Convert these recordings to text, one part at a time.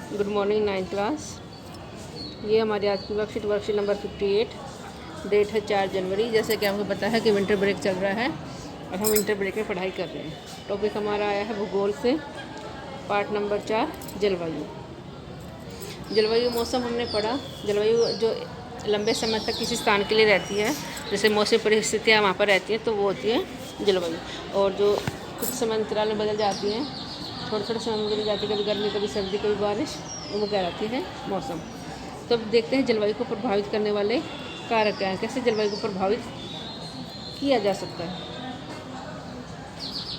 Good morning 9th class. ये हमारी आज की वर्कशीट नंबर 58। डेट है 4 जनवरी। जैसे कि आपको पता है कि विंटर ब्रेक चल रहा है और हम विंटर ब्रेक में पढ़ाई कर रहे हैं। टॉपिक हमारा आया है भूगोल से, पार्ट नंबर 4 जलवायु। जलवायु मौसम हमने पढ़ा। जलवायु जो लंबे समय तक किसी स्थान के लिए रहती है, जैसे मौसमी परिस्थितियाँ वहाँ पर रहती हैं, तो वो होती है जलवायु। और जो कुछ समय अंतराल में बदल जाती हैं, थोड़े थोड़े समय में बदल जाती है, कभी गर्मी कभी सर्दी कभी बारिश, वो कहलाती है मौसम। तो अब देखते हैं जलवायु को प्रभावित करने वाले कारक क्या हैं, कैसे जलवायु को प्रभावित किया जा सकता है।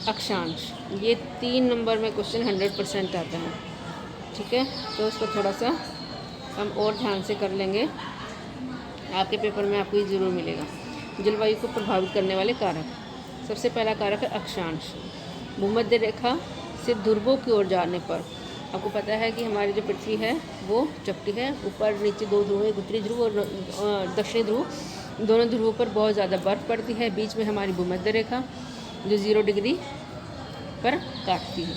अक्षांश, ये 3 नंबर में क्वेश्चन 100% आता है। ठीक है, तो इसको थोड़ा सा हम और ध्यान से कर लेंगे, आपके पेपर में आपको ये ज़रूर मिलेगा। जलवायु को प्रभावित करने वाले कारक, सबसे पहला कारक है अक्षांश। भूमध्य रेखा से ध्रुवों की ओर जाने पर, आपको पता है कि हमारी जो पृथ्वी है वो चपटी है, ऊपर नीचे 2 ध्रुव है, उत्तरी ध्रुव और दक्षिणी ध्रुव। दोनों ध्रुवों पर बहुत ज़्यादा बर्फ़ पड़ती है। बीच में हमारी भूमध्य रेखा जो 0 डिग्री पर काटती है।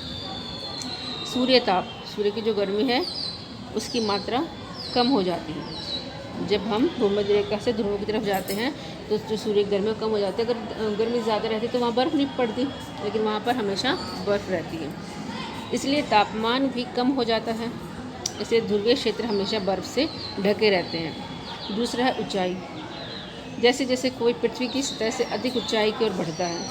सूर्य ताप, सूर्य की जो गर्मी है उसकी मात्रा कम हो जाती है। जब हम भूमध्य रेखा से ध्रुवों की तरफ जाते हैं तो जो सूर्य की गर्मी कम हो जाती है। अगर गर्मी ज़्यादा रहती है तो वहाँ बर्फ़ नहीं पड़ती, लेकिन वहाँ पर हमेशा बर्फ़ रहती है, इसलिए तापमान भी कम हो जाता है। इसलिए ध्रुवीय क्षेत्र हमेशा बर्फ़ से ढके रहते हैं। दूसरा है ऊंचाई। जैसे जैसे कोई पृथ्वी की सतह से अधिक ऊंचाई की ओर बढ़ता है,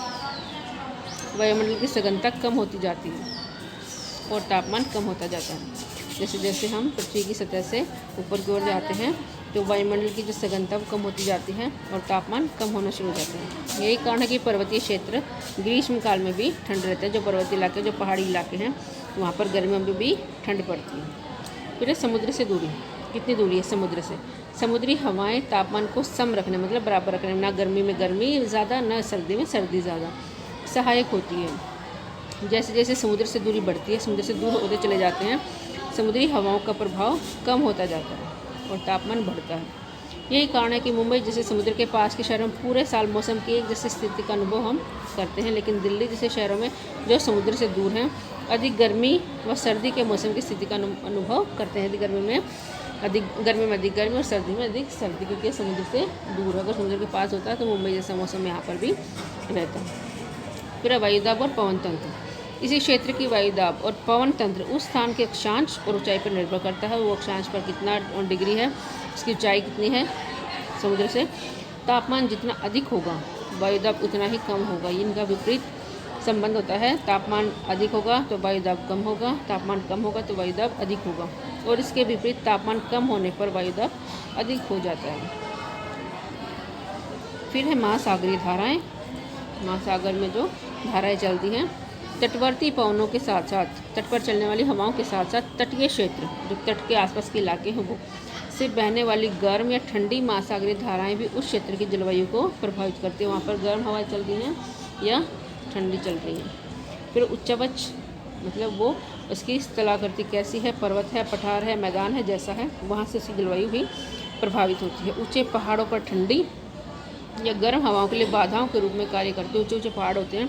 वायुमंडल की सघनता कम होती जाती है और तापमान कम होता जाता है। जैसे जैसे हम पृथ्वी की सतह से ऊपर की ओर जाते हैं तो वायुमंडल की जो सघनता वो कम होती जाती है और तापमान कम होना शुरू हो जाता है। यही कारण है कि पर्वतीय क्षेत्र ग्रीष्म काल में भी ठंड रहते हैं। जो पर्वतीय इलाके, जो पहाड़ी इलाके हैं, वहाँ पर गर्मियों में भी ठंड पड़ती है। फिर समुद्र से दूरी, कितनी दूरी है समुद्र से? समुद्री हवाएँ तापमान को सम रखने, मतलब बराबर रखने, ना गर्मी में गर्मी ज़्यादा ना सर्दी में सर्दी ज़्यादा, सहायक होती है। जैसे जैसे समुद्र से दूरी बढ़ती है, समुद्र से दूर होते चले जाते हैं, समुद्री हवाओं का प्रभाव कम होता जाता है और तापमान बढ़ता है। यही कारण है कि मुंबई जैसे समुद्र के पास के शहरों में पूरे साल मौसम की एक जैसी स्थिति का अनुभव हम करते हैं, लेकिन दिल्ली जैसे शहरों में जो समुद्र से दूर हैं, अधिक गर्मी व सर्दी के मौसम की स्थिति का अनुभव करते हैं। अधिक गर्मी में अधिक गर्मी और सर्दी में अधिक सर्दी, क्योंकि समुद्र से दूर है। अगर समुद्र के पास होता है तो मुंबई जैसा मौसम यहाँ पर भी रहता है। फिर वायुदाब और पवन तंत्र। इसी क्षेत्र की वायुदाब और पवन तंत्र उस स्थान के अक्षांश और ऊंचाई पर निर्भर करता है। वो अक्षांश पर कितना डिग्री है, उसकी ऊंचाई कितनी है समुद्र से। तापमान जितना अधिक होगा वायुदाब उतना ही कम होगा। इनका विपरीत संबंध होता है। तापमान अधिक होगा तो वायुदाब कम होगा, तापमान कम होगा तो वायुदाब अधिक होगा, और इसके विपरीत तापमान कम होने पर वायुदाब अधिक हो जाता है। फिर है महासागरीय धाराएँ। महासागर में जो धाराएँ चलती हैं, तटवर्ती पवनों के साथ साथ, तट पर चलने वाली हवाओं के साथ साथ तटीय क्षेत्र, जो तट के आसपास के इलाके हैं, वो से बहने वाली गर्म या ठंडी महासागरीय धाराएं भी उस क्षेत्र की जलवायु को प्रभावित करती है। वहाँ पर गर्म हवाएं चल रही हैं या ठंडी चल रही हैं। फिर उच्चवच, मतलब वो उसकी स्थलाकृति कैसी है, पर्वत है, पठार है, मैदान है, जैसा है, वहाँ से उसकी जलवायु भी प्रभावित होती है। ऊँचे पहाड़ों पर ठंडी या गर्म हवाओं के लिए बाधाओं के रूप में कार्य करते हैं। ऊँचे ऊँचे पहाड़ होते हैं,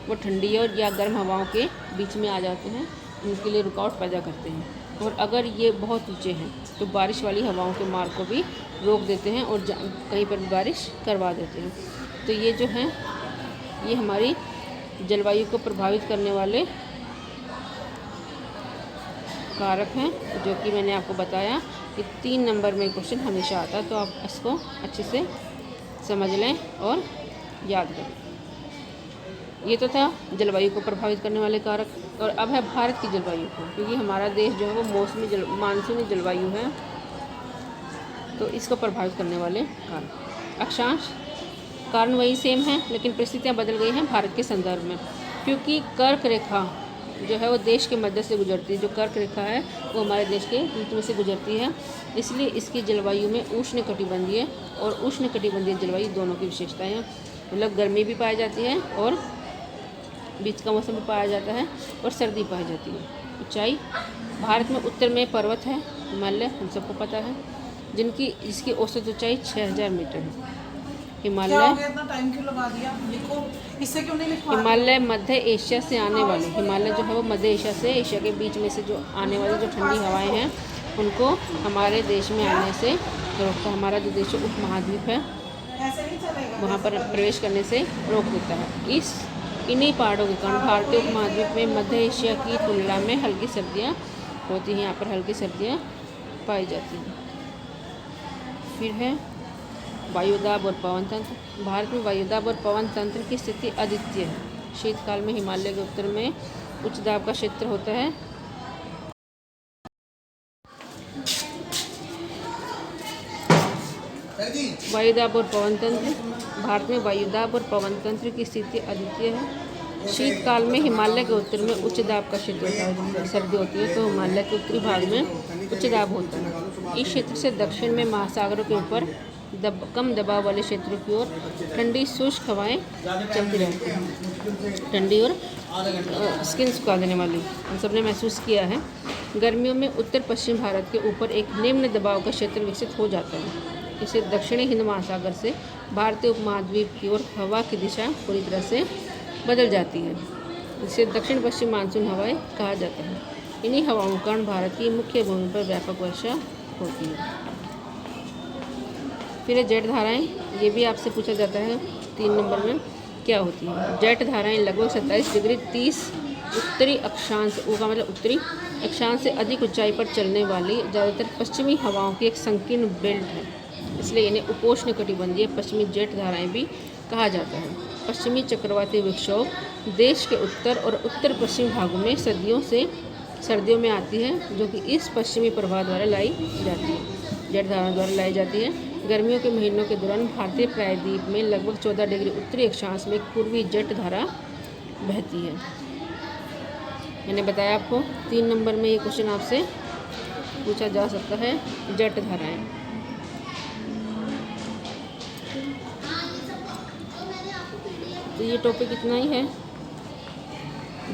वो ठंडी और या गर्म हवाओं के बीच में आ जाते हैं, उनके लिए रुकावट पैदा करते हैं। और अगर ये बहुत ऊंचे हैं तो बारिश वाली हवाओं के मार्ग को भी रोक देते हैं और कहीं पर भी बारिश करवा देते हैं। तो ये जो हैं, ये हमारी जलवायु को प्रभावित करने वाले कारक हैं, जो कि मैंने आपको बताया कि 3 नंबर में क्वेश्चन हमेशा आता है। तो आप इसको अच्छे से समझ लें और याद करें। ये तो था जलवायु को प्रभावित करने वाले कारक। और अब है भारत की जलवायु को, क्योंकि हमारा देश जो है वो मानसूनी जलवायु है, तो इसको प्रभावित करने वाले कारक। अक्षांश, कारण वही सेम है, लेकिन परिस्थितियाँ बदल गई हैं भारत के संदर्भ में, क्योंकि कर्क रेखा जो है वो देश के मध्य से गुजरती है। जो कर्क रेखा है वो हमारे देश के बीच में से गुजरती है, इसलिए इसकी जलवायु में उष्णकटिबंधीय और उष्णकटिबंधीय जलवायु दोनों की विशेषताएँ हैं। मतलब गर्मी भी पाई जाती है और बीच का मौसम भी पाया जाता है और सर्दी पाई जाती है। ऊंचाई, भारत में उत्तर में पर्वत है, हिमालय, हम सबको पता है, जिसकी औसत ऊंचाई 6000 मीटर है। हिमालय इससे क्यों नहीं लिखवा? हिमालय मध्य एशिया से आने वाले, हिमालय जो है वो मध्य एशिया से, एशिया के बीच में से जो आने वाली जो ठंडी हवाएं हैं उनको हमारे देश में आने से रोकता है। हमारा जो देश उपमहाद्वीप है ऐसे नहीं चलेगा। वहाँ पर प्रवेश करने से रोक देता है। इन्हीं पहाड़ों के कारण भारतीय उपमहाद्वीप में मध्य एशिया की तुलना में हल्की सर्दियाँ होती हैं। यहाँ पर हल्की सर्दियाँ पाई जाती हैं। फिर है वायुदाब और पवन तंत्र। भारत में वायुदाब और पवन तंत्र की स्थिति अद्वितीय है। शीतकाल में हिमालय के उत्तर में उच्च दाब का क्षेत्र होता है। वायुदाब और पवन तंत्र। भारत में वायुदाब और पवन तंत्र की स्थिति अद्वितीय है। शीतकाल में हिमालय के उत्तर में उच्च दाब का क्षेत्र होता है। जब सर्दी होती है तो हिमालय के उत्तरी भाग में उच्च दाब होता है। इस क्षेत्र से दक्षिण में महासागरों के ऊपर कम दबाव वाले क्षेत्रों की ओर ठंडी शुष्क हवाएं चलती रहती हैं। ठंडी और स्किन सुखा देने वाली, हम सब ने महसूस किया है। गर्मियों में उत्तर पश्चिम भारत के ऊपर एक निम्न दबाव का क्षेत्र विकसित हो जाता है। इसे दक्षिणी हिंद महासागर से भारतीय उपमहाद्वीप की ओर हवा की दिशा पूरी तरह से बदल जाती है। इसे दक्षिण पश्चिम मानसून हवाएं कहा जाता है। इन्हीं हवाओं के कारण भारत की मुख्य भूमि पर व्यापक वर्षा होती है। फिर जेट धाराएं, ये भी आपसे पूछा जाता है 3 नंबर में क्या होती है। जेट धाराएं लगभग 27 डिग्री 30 उत्तरी अक्षांश, का मतलब उत्तरी अक्षांश से अधिक ऊंचाई पर चलने वाली ज़्यादातर पश्चिमी हवाओं की एक संकीर्ण बेल्ट है। इसलिए इन्हें उपोष्ण कटिबंधीय पश्चिमी जेट धाराएं भी कहा जाता है। पश्चिमी चक्रवाती विक्षोभ देश के उत्तर और उत्तर पश्चिम भागों में सर्दियों में आती है, जो कि इस पश्चिमी प्रवाह द्वारा लाई जाती है, जेट धारा द्वारा लाई जाती है। गर्मियों के महीनों के दौरान भारतीय प्रायद्वीप में लगभग 14 डिग्री उत्तरी अक्षांश में पूर्वी जेट धारा बहती है। मैंने बताया आपको 3 नंबर में ये क्वेश्चन आपसे पूछा जा सकता है, जेट धाराएं। तो ये टॉपिक इतना ही है,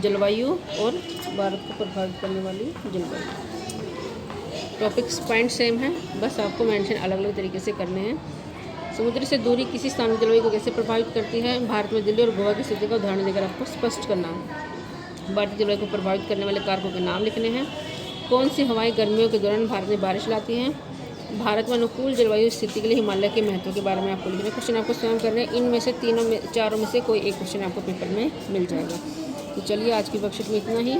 जलवायु और भारत को प्रभावित करने वाली जलवायु। टॉपिक्स पॉइंट सेम है, बस आपको मेंशन अलग अलग तरीके से करने हैं। समुद्र से दूरी किसी स्थान की जलवायु को कैसे प्रभावित करती है? भारत में दिल्ली और गोवा की स्थिति का उदाहरण देकर आपको स्पष्ट करना है। भारतीय जलवायु को प्रभावित करने वाले कारकों के नाम लिखने हैं। कौन सी हवाएं गर्मियों के दौरान भारत में बारिश लाती हैं? भारत में अनुकूल जलवायु स्थिति के लिए हिमालय के महत्व के बारे में आपको लिखना है। क्वेश्चन आपको स्वयं करने हैं। इनमें से चारों में से कोई एक क्वेश्चन आपको पेपर में मिल जाएगा। तो चलिए आज की वर्कशीट में इतना ही।